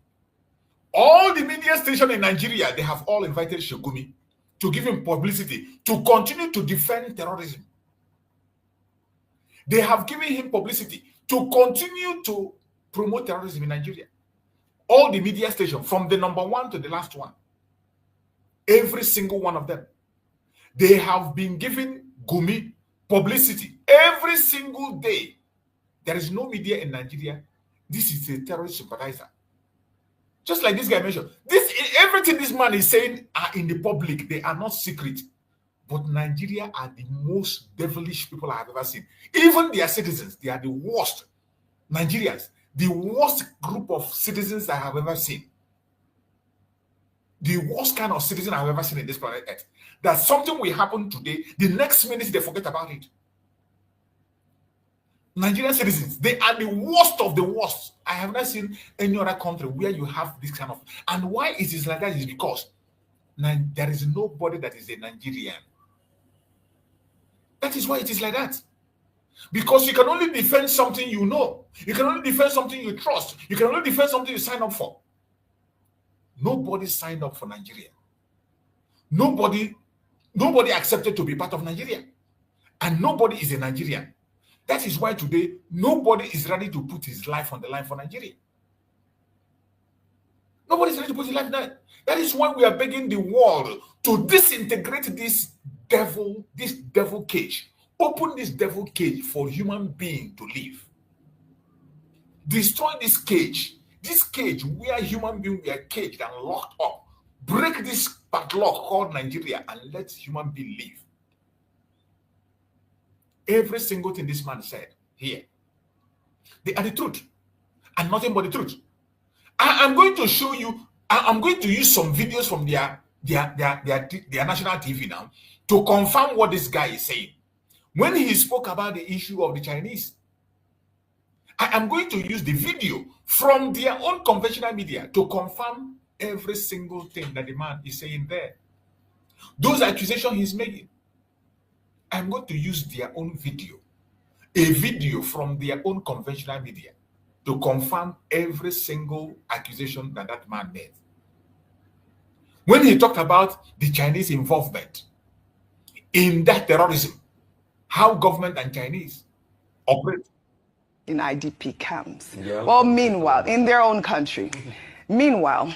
All the media stations in Nigeria, they have all invited Sheikh Gumi to give him publicity, to continue to defend terrorism. They have given him publicity to continue to promote terrorism in Nigeria. All the media stations, from the number one to the last one, every single one of them, they have been giving Gumi publicity every single day. There is no media in Nigeria. This is a terrorist sympathizer. Just like this guy mentioned, everything this man is saying are in the public. They are not secret. But Nigeria are the most devilish people I have ever seen. Even their citizens, they are the worst. Nigerians, the worst group of citizens I have ever seen. The worst kind of citizen I have ever seen in this planet Earth. That something will happen today, the next minute they forget about it. Nigerian citizens, they are the worst of the worst. I have not seen any other country where you have this kind of... And why it is like that is because there is nobody that is a Nigerian. That is why it is like that. Because you can only defend something you know. You can only defend something you trust. You can only defend something you sign up for. Nobody signed up for Nigeria. Nobody accepted to be part of Nigeria. And nobody is a Nigerian. That is why today, nobody is ready to put his life on the line for Nigeria. Nobody is ready to put his life on. That is why we are begging the world to disintegrate this devil cage. Open this devil cage for human being to live. Destroy this cage where human beings were caged and locked up. Break this padlock called Nigeria and let human beings live. Every single thing this man said here, they are the truth and nothing but the truth. I'm going to show you. I'm going to use some videos from their national TV now to confirm what this guy is saying. When he spoke about the issue of the Chinese, I am going to use the video from their own conventional media to confirm every single thing that the man is saying there. Those accusations he's making, I'm going to use their own video, a video from their own conventional media to confirm every single accusation that that man made. When he talked about the Chinese involvement in that terrorism, how government and Chinese operate in IDP camps. Yeah. Well, meanwhile, in their own country. Meanwhile,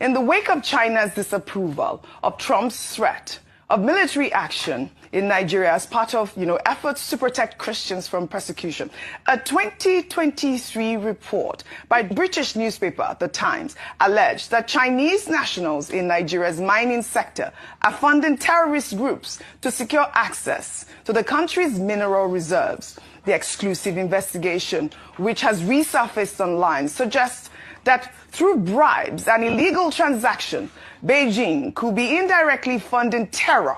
in the wake of China's disapproval of Trump's threat of military action in Nigeria as part of, efforts to protect Christians from persecution, a 2023 report by British newspaper The Times alleged that Chinese nationals in Nigeria's mining sector are funding terrorist groups to secure access to the country's mineral reserves. The exclusive investigation, which has resurfaced online, suggests that through bribes and illegal transactions, Beijing could be indirectly funding terror.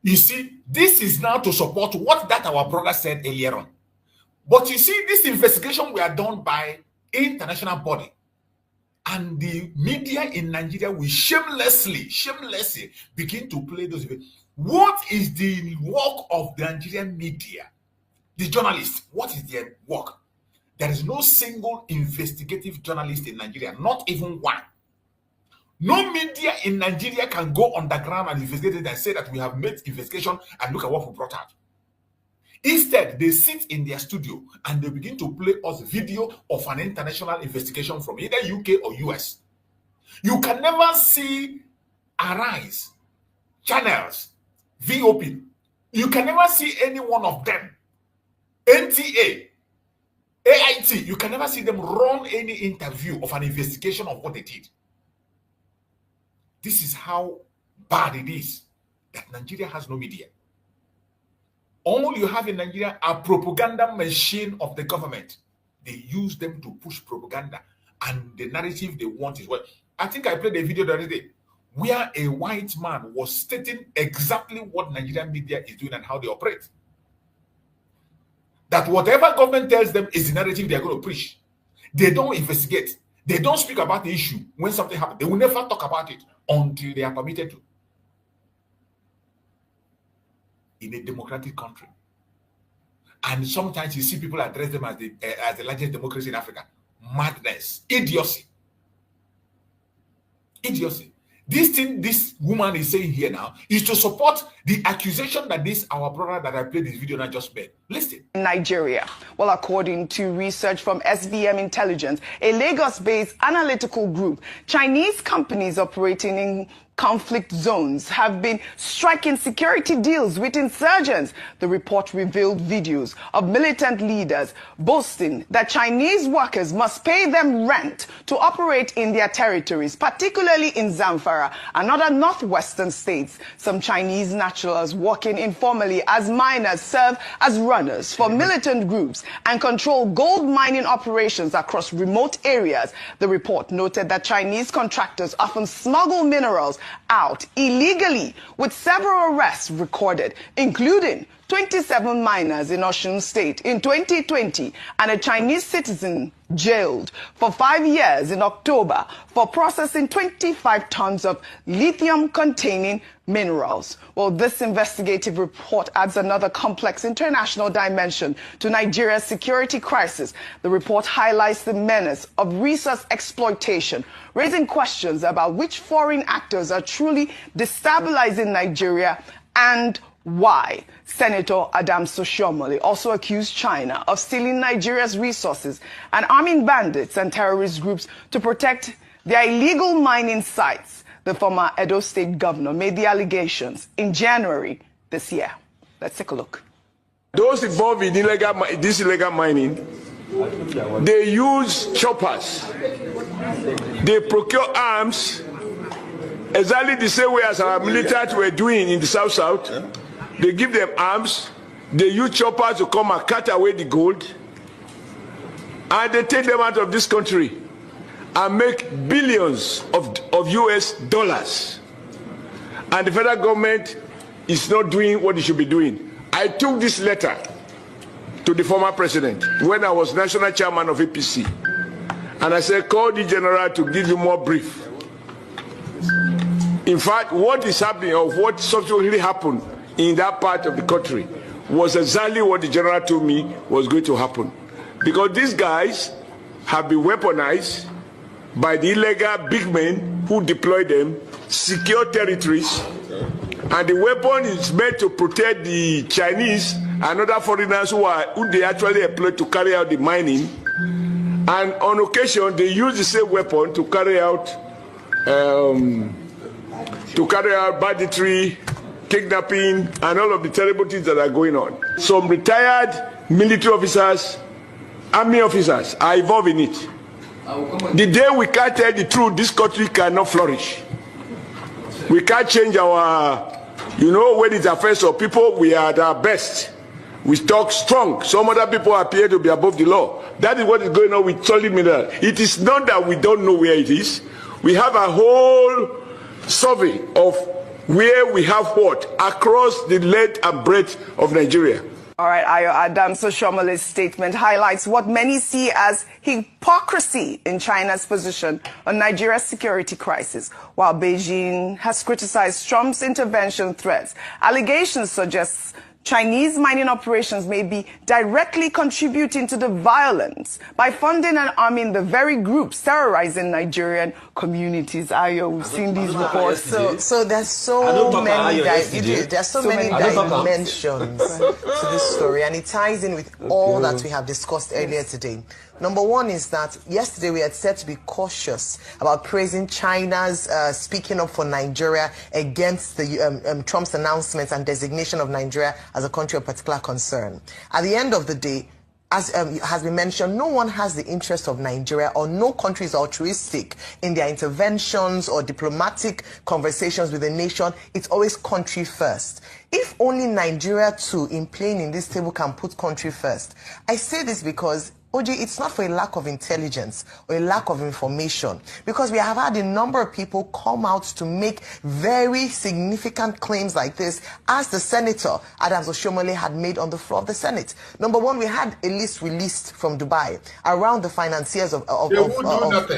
You see, this is now to support what that our brother said earlier on. But you see, this investigation were done by international body. And the media in Nigeria will shamelessly begin to play those videos. What is the work of the Nigerian media? The journalists, what is their work? There is no single investigative journalist in Nigeria, not even one. No media in Nigeria can go underground and investigate it and say that we have made investigation and look at what we brought out. Instead, they sit in their studio and they begin to play us video of an international investigation from either UK or US. You can never see Arise, Channels, VOP. You can never see any one of them. NTA, AIT, you can never see them run any interview of an investigation of what they did. This is how bad it is that Nigeria has no media. All you have in Nigeria are propaganda machine of the government. They use them to push propaganda, and the narrative they want is what. I think I played a video the other day where a white man was stating exactly what Nigerian media is doing and how they operate. That whatever government tells them is the narrative they are going to preach. They don't investigate. They don't speak about the issue when something happens. They will never talk about it until they are permitted to. In a democratic country. And sometimes you see people address them as the largest democracy in Africa. Madness. Idiocy. Idiocy. This thing this woman is saying here now is to support the accusation that this our brother that I played this video now just made. Listen. in Nigeria. Well, according to research from SBM Intelligence, a Lagos-based analytical group, Chinese companies operating in conflict zones have been striking security deals with insurgents. The report revealed videos of militant leaders boasting that Chinese workers must pay them rent to operate in their territories, particularly in Zamfara and other northwestern states. Some Chinese nationals working informally as miners serve as runners for militant groups and control gold mining operations across remote areas. The report noted that Chinese contractors often smuggle minerals out illegally, with several arrests recorded, including 27 miners in Osun State in 2020 and a Chinese citizen jailed for 5 years in October for processing 25 tons of lithium-containing minerals. Well, this investigative report adds another complex international dimension to Nigeria's security crisis. The report highlights the menace of resource exploitation, raising questions about which foreign actors are truly destabilizing Nigeria and why. Senator Adams Oshiomhole also accused China of stealing Nigeria's resources and arming bandits and terrorist groups to protect their illegal mining sites. The former Edo State governor made the allegations in January this year. Let's take a look. Those involved in this illegal mining, they use choppers. They procure arms exactly the same way as our military were doing in the South. They give them arms, they use choppers to come and cut away the gold, and they take them out of this country and make billions of US dollars. And the federal government is not doing what it should be doing. I took this letter to the former president when I was national chairman of APC, and I said, call the general to give you more brief. In fact, what is happening, or what subsequently happened in that part of the country, was exactly what the general told me was going to happen. Because these guys have been weaponized by the illegal big men who deploy them, secure territories, and the weapon is meant to protect the Chinese and other foreigners who they actually employ to carry out the mining. And on occasion, they use the same weapon to carry out banditry, kidnapping, and all of the terrible things that are going on. Some retired military officers, army officers are involved in it. The day we can't tell the truth, this country cannot flourish. We can't change our, when it affects our people, we are at our best. We talk strong. Some other people appear to be above the law. That is what is going on with solid mineral. It is not that we don't know where it is. We have a whole survey of where we have what across the length and breadth of Nigeria. All right, Ayo Adams Oshiomhole's statement highlights what many see as hypocrisy in China's position on Nigeria's security crisis. While Beijing has criticized Trump's intervention threats, allegations suggest Chinese mining operations may be directly contributing to the violence by funding and arming the very groups terrorizing Nigerian communities. Ayo, we've seen these reports. So there's so many dimensions to this story, and it ties in with all that we have discussed earlier today. Number one is that yesterday we had said to be cautious about praising China's speaking up for Nigeria against the Trump's announcements and designation of Nigeria as a country of particular concern. At the end of the day, as has been mentioned, no one has the interest of Nigeria, or no country is altruistic in their interventions or diplomatic conversations with a nation. It's always country first. If only Nigeria too, in playing in this table, can put country first. I say this because OJ, it's not for a lack of intelligence or a lack of information, because we have had a number of people come out to make very significant claims like this, as the Senator Adams Oshiomhole had made on the floor of the Senate. Number one, we had a list released from Dubai around the financiers of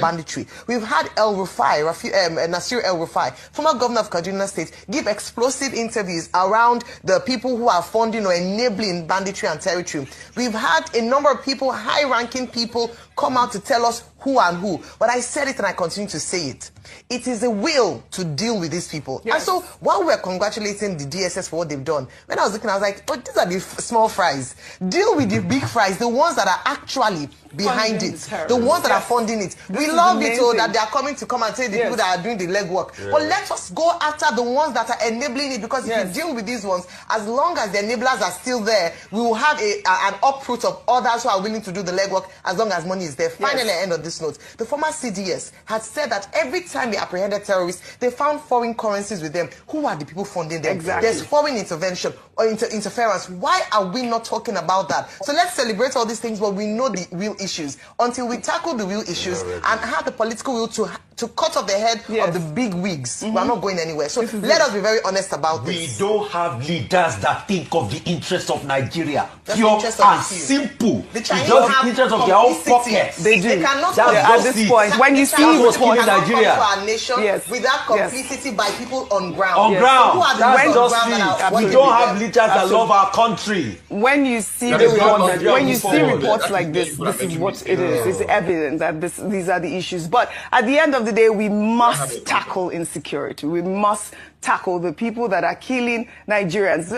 banditry. We've had Nasir El-Rufai, former governor of Kaduna State, give explosive interviews around the people who are funding or enabling banditry and territory. We've had a number of people, high-ranking people, come out to tell us who and who. But I said it and I continue to say it. It is a will to deal with these people. Yes. And so while we're congratulating the DSS for what they've done, when I was looking, I was like, oh, these are the small fries. Deal with the big fries, the ones that are actually behind it, the ones that are funding it. We love it all that they are coming to come and say the people that are doing the legwork. Yeah. But let us go after the ones that are enabling it, because if we deal with these ones, as long as the enablers are still there, we will have an uproot of others who are willing to do the legwork as long as money is there. Finally, at the end of this note, the former CDS had said that every time they apprehended terrorists, they found foreign currencies with them. Who are the people funding them? Exactly. There's foreign intervention or interference. Why are we not talking about that? So let's celebrate all these things, but we know the real issues. Until we tackle the real issues and have the political will to cut off the head of the big wigs, we're not going anywhere. So let us be very honest about this. We don't have leaders that think of the interests of Nigeria. Pure and simple. The it's Chinese just have the interest of their own pockets. They do. They cannot at this point. When you see what's killing Nigeria, our nation without complicity by people on ground. On ground. Who are the ones on ground? We don't have leaders that love our country. When you see reports like this, this is what it is. It's evident that these are the issues. But at the end of the day, we must tackle insecurity. We must tackle the people that are killing Nigerians.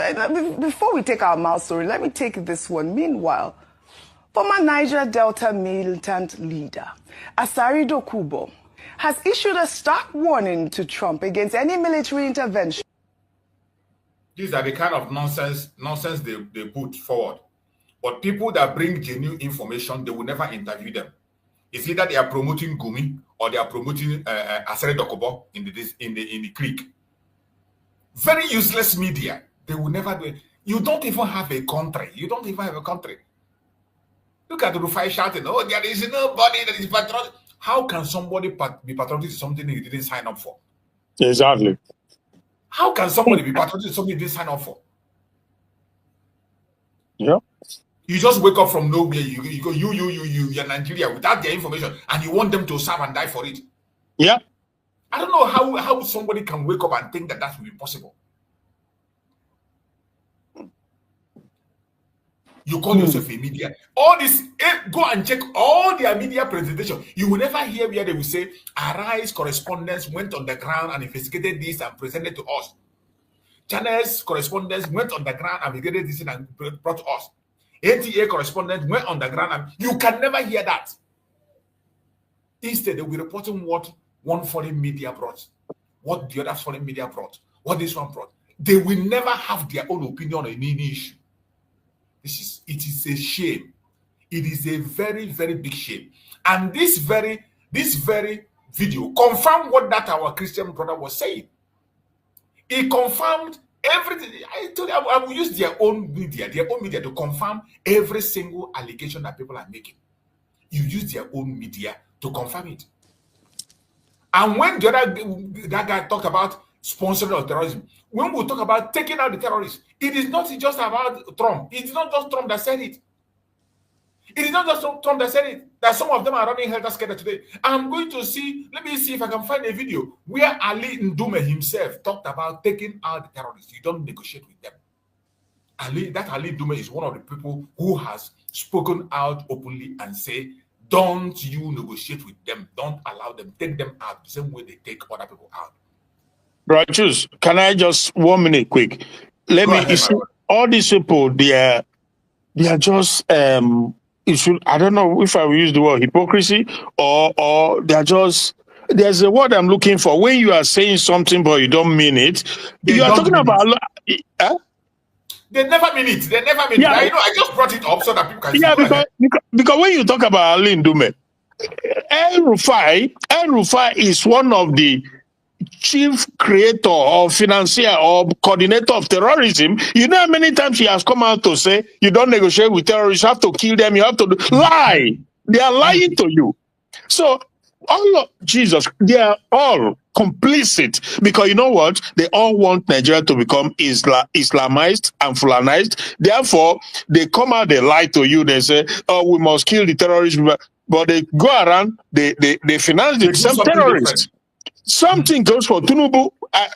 Before we take our mouse story, let me take this one. Meanwhile, former Niger Delta militant leader Asari Dokubo has issued a stark warning to Trump against any military intervention. These are the kind of nonsense they put forward. But people that bring genuine information, they will never interview them. It's either they are promoting Gumi or they are promoting Asari Dokubo in the creek. Very useless media. They will never do it. You don't even have a country. You don't even have a country. Look at the Rufai shouting, oh, there is nobody that is patriotic. How can somebody be patriotic to something he didn't sign up for? Exactly. How can somebody be patriotic to something he didn't sign up for? Yeah. You just wake up from nowhere, you go, you're Nigeria without their information, and you want them to serve and die for it. Yeah. I don't know how somebody can wake up and think that will be possible. You call yourself a media. All this, go and check all their media presentation. You will never hear where they will say, Arise correspondents went on the ground and investigated this and presented to us. Channels correspondents went on the ground and investigated this and brought to us. ATA correspondents went on the ground and you can never hear that. Instead, they will be reporting what one foreign media brought, what the other foreign media brought, what this one brought. They will never have their own opinion on any issue. It is a shame. It is a very, very big shame. And this very video confirmed what that our Christian brother was saying. It confirmed everything. I told you I will use their own media to confirm every single allegation that people are making. You use their own media to confirm it. And when that guy talked about sponsoring of terrorism, when we talk about taking out the terrorists, it is not just about Trump. It is not just Trump that said it. It is not just Trump that said it. That some of them are running helter-skelter today. I'm going to see, let me see if I can find a video where Ali Ndume himself talked about taking out the terrorists. You don't negotiate with them. Ali Ndume is one of the people who has spoken out openly and say, don't you negotiate with them. Don't allow them. Take them out the same way they take other people out. Bro, choose. Can I just 1 minute quick? Let me. You see, all these people, they are just I don't know if I will use the word hypocrisy or they are just. There's a word I'm looking for. When you are saying something but you don't mean it, you are talking about. They never mean it. They never mean it. I just brought it up so that people can see. Yeah, because when you talk about Ali Ndume, El Rufai is one of the chief creator or financier or coordinator of terrorism. You know how many times he has come out to say, you don't negotiate with terrorists, you have to kill them, you have to lie. They are lying to you. So, all of Jesus, they are all complicit because you know what? They all want Nigeria to become Islamized and Fulanized. Therefore, they come out, they lie to you, they say, oh, we must kill the terrorists. But they go around, they finance the same terrorists. Something goes for Tinubu.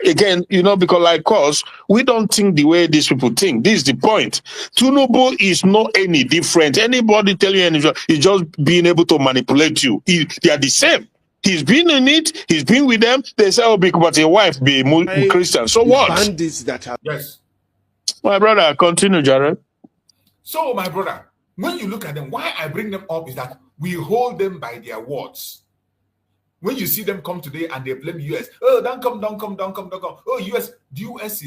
Again, because like us, we don't think the way these people think. This is the point. Tinubu is not any different. Anybody tell you anything, he's just being able to manipulate you. They are the same. He's been in it. He's been with them. They say, "Oh, but your wife be Christian." So what? Bandits that have yes. My brother, continue, Jared. So, my brother, when you look at them, why I bring them up is that we hold them by their words. When you see them come today and they blame US, oh, don't come. Oh, US, the US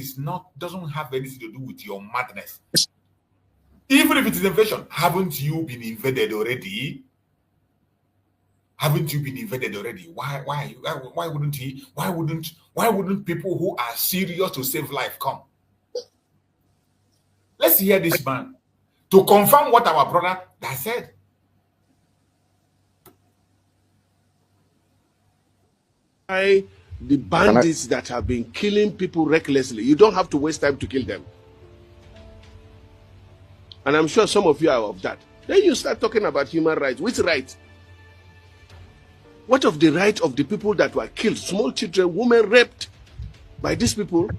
doesn't have anything to do with your madness. Even if it is invasion, haven't you been invaded already? Haven't you been invaded already? Why wouldn't people who are serious to save life come? Let's hear this man to confirm what our brother has said. The bandits that have been killing people recklessly, you don't have to waste time to kill them. And I'm sure some of you are of that. Then you start talking about human rights. Which right? What of the right of the people that were killed? Small children, women raped by these people.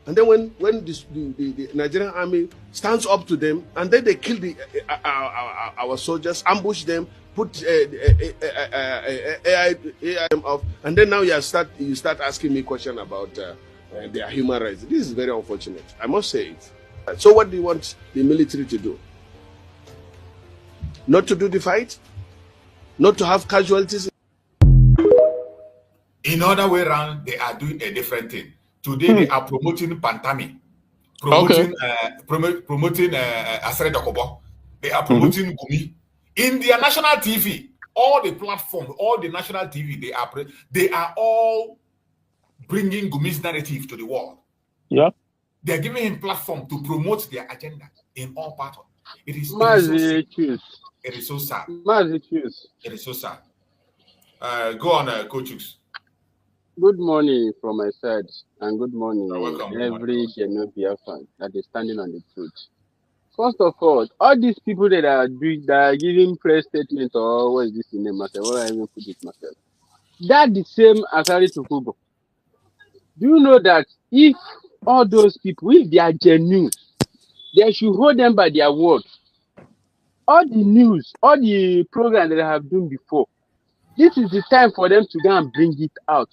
And then when the Nigerian army stands up to them, and then they kill our soldiers, ambush them, put AI off, and then now you start asking me questions about their human rights. This is very unfortunate. I must say it. So what do you want the military to do? Not to do the fight? Not to have casualties? In other way around, they are doing a different thing. Today they are promoting Pantami, promoting Asere Dokobo. They are promoting Gumi. In their national TV, all the platforms, all the national TV, they are all bringing Gumi's narrative to the world. Yeah. They are giving him platform to promote their agenda in all parts. It is so sad. It is so sad. Go on, Coach Hughes. Good morning from my side, and good morning every genuine Biafran that is standing on the truth. First of all these people that are giving press statements, or what is this in name myself? What I even put it myself? That the same Asari Tukubo. Do you know that if all those people, if they are genuine, they should hold them by their word. All the news, all the programs that they have done before, this is the time for them to go and bring it out.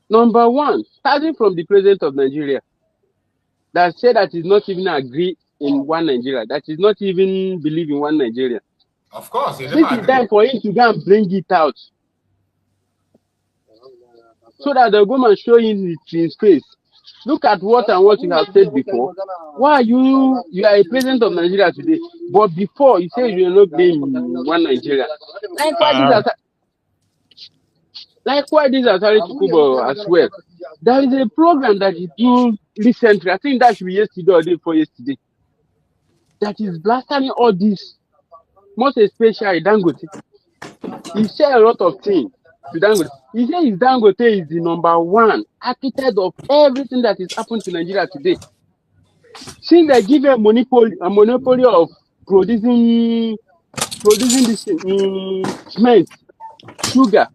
Number one, starting from the president of Nigeria, that said that is not even agree in one Nigeria, that is not even believe in one Nigeria. Of course, this is time for him to go and bring it out, so that the government show in his face. Look at what you have said before. Why you are a president of Nigeria today, but before you say you are not being one Nigeria. Likewise, this Asari Tukubo as well. There is a program that you do recently, I think that should be yesterday or day before yesterday, that is blasting all this, most especially Dangote. He said a lot of things to Dangote. He said Dangote is the number one architect of everything that is happening to Nigeria today. Since they give a monopoly of producing this cement, sugar,